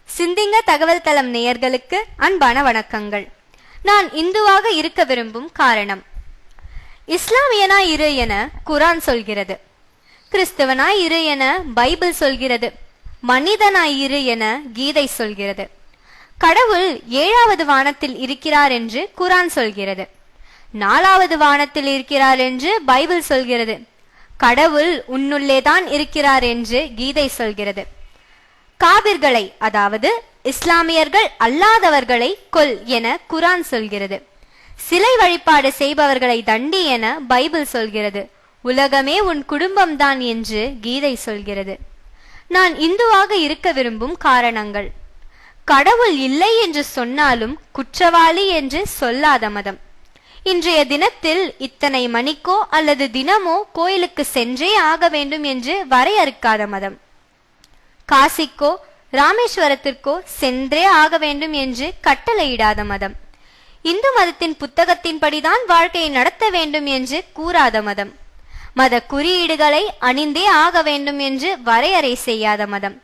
சிந்திங்க தகவல் தளம் நேயர்களுக்கு அன்பான வணக்கங்கள். நான் இந்துவாக இருக்க விரும்பும் காரணம். இஸ்லாமியனாய் இரு என குரான் சொல்கிறது. கிறிஸ்தவனாய் இரு என பைபிள் சொல்கிறது. மனிதனாய் இரு என கீதை சொல்கிறது. கடவுள் 7வது வானத்தில் இருக்கிறார் என்று குரான் சொல்கிறது. 4வது வானத்தில் இருக்கிறார் என்று பைபிள் சொல்கிறது. கடவுள் உன்னுள்ளேதான் இருக்கிறார் என்று கீதை சொல்கிறது. காபிர்களை, அதாவது இஸ்லாமியர்கள் அல்லாதவர்களை கொல் என குரான் சொல்கிறது. சிலை வழிபாடு செய்பவர்களை தண்டி என பைபிள் சொல்கிறது. உலகமே உன் குடும்பம்தான் என்று கீதை சொல்கிறது. நான் இந்துவாக இருக்க விரும்பும் காரணங்கள். கடவுள் இல்லை என்று சொன்னாலும் குற்றவாளி என்று சொல்லாத மதம். இன்றைய தினத்தில் இத்தனை மணிக்கோ அல்லது தினமோ கோயிலுக்கு சென்றே ஆக வேண்டும் என்று வரையறுக்காத மதம். காசிக்கோ ராமேஸ்வரத்திற்கோ சென்றே ஆக வேண்டும் என்று கட்டளையிடாத மதம். இந்து மதத்தின் புத்தகத்தின்படிதான் வாழ்க்கையை நடத்த வேண்டும் என்று கூறாத மதம். மத குறியீடுகளை அணிந்தே ஆக வேண்டும் என்று வரையறை செய்யாத மதம்.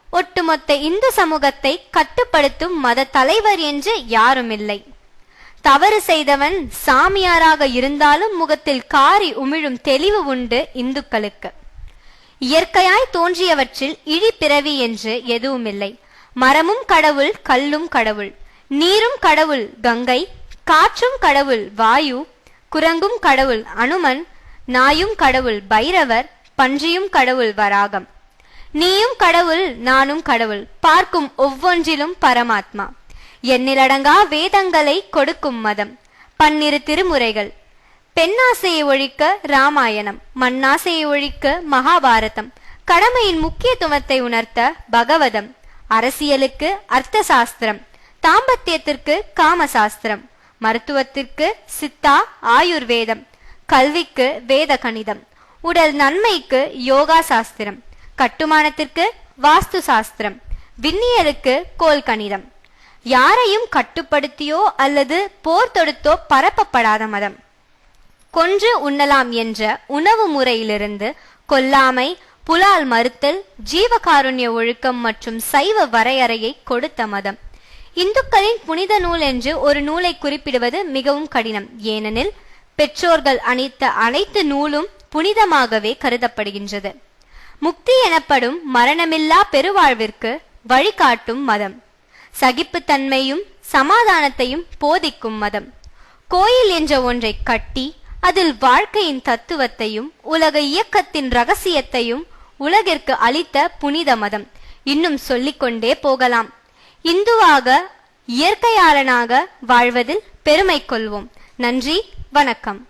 ஒட்டுமொத்த இந்து சமூகத்தை கட்டுப்படுத்தும் மத தலைவர் என்று யாரும் இல்லை. தவறு செய்தவன் சாமியாராக இருந்தாலும் முகத்தில் காரி உமிழும் தெளிவு உண்டு இந்துக்களுக்கு. இயற்கையாய் தோன்றியவற்றில் இழிபிறவி என்று எதுவும் இல்லை. மரமும் கடவுள், கல்லும் கடவுள், நீரும் கடவுள் கங்கை, காற்றும் கடவுள் வாயு, குரங்கும் கடவுள் அனுமன், நாயும் கடவுள் பைரவர், பன்றியும் கடவுள் வராகம். நீயும் கடவுள், நானும் கடவுள், பார்க்கும் ஒவ்வொன்றிலும் பரமாத்மா. எண்ணிலடங்கா வேதங்களை கொடுக்கும் மதம். 12 திருமுறைகள். பெண்ணாசையை ஒழிக்க ராமாயணம், மண்ணாசையை ஒழிக்க மகாபாரதம், கடமையின் முக்கியத்துவத்தை உணர்த்த பகவதம், அரசியலுக்கு அர்த்த சாஸ்திரம், தாம்பத்தியத்திற்கு காமசாஸ்திரம், மருத்துவத்திற்கு சித்தா ஆயுர்வேதம், கல்விக்கு வேத கணிதம், உடல் நன்மைக்கு யோகா சாஸ்திரம், கட்டுமானத்திற்கு வாஸ்து சாஸ்திரம், விண்ணியலுக்கு கோல் கணிதம். யாரையும் கட்டுப்படுத்தியோ அல்லது போர் தொடுத்தோ பரப்பப்படாத மதம். கொன்று உண்ணலாம் என்ற உணவு முறையிலிருந்து கொல்லாமை, புலால் மறுத்தல், ஜீவகாருண்ய ஒழுக்கம் மற்றும் சைவ வரையறையை கொடுத்த மதம். இந்துக்களின் புனித நூல் என்று ஒரு நூலை குறிப்பிடுவது மிகவும் கடினம். ஏனெனில் பெற்றோர்கள் அணித்த அனைத்து நூலும் புனிதமாகவே கருதப்படுகின்றது. முக்தி எனப்படும் மரணமில்லா பெருவாழ்விற்கு வழிகாட்டும் மதம். சகிப்புத்தன்மையும் சமாதானத்தையும் போதிக்கும் மதம். கோயில் என்ற ஒன்றை கட்டி அதில் வாழ்க்கையின் தத்துவத்தையும் உலக இயக்கத்தின் ரகசியத்தையும் உலகிற்கு அளித்த புனித மதம். இன்னும் சொல்லிக்கொண்டே போகலாம். இந்துவாக இயற்கையாளனாக வாழ்வதில் பெருமை கொள்வோம். நன்றி, வணக்கம்.